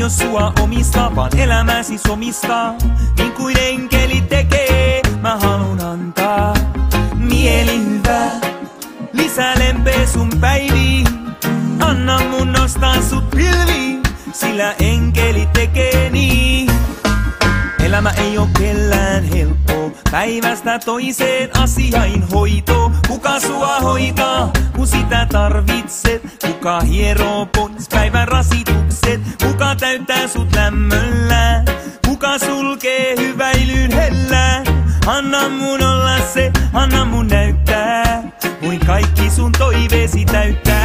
aio sua omistaa, vaan elämäsi somistaa. Niin kuin enkeli tekee, mä halun antaa mielihyvää. Lisää lempeä sun päiviin, anna mun nostaa sut pilviin, sillä enkeli tekee niin. Elämä ei oo kellään helppoa, päivästä toiseen asiain hoito. Kuka sua hoitaa, kun sitä tarvitset? Kuka hieroo pois päivän rasitukset? Kuka täyttää sut lämmöllä? Kuka sulkee hyväilyn hellään? Anna mun olla se, anna mun näyttää, voin kaikki sun toiveesi täyttää.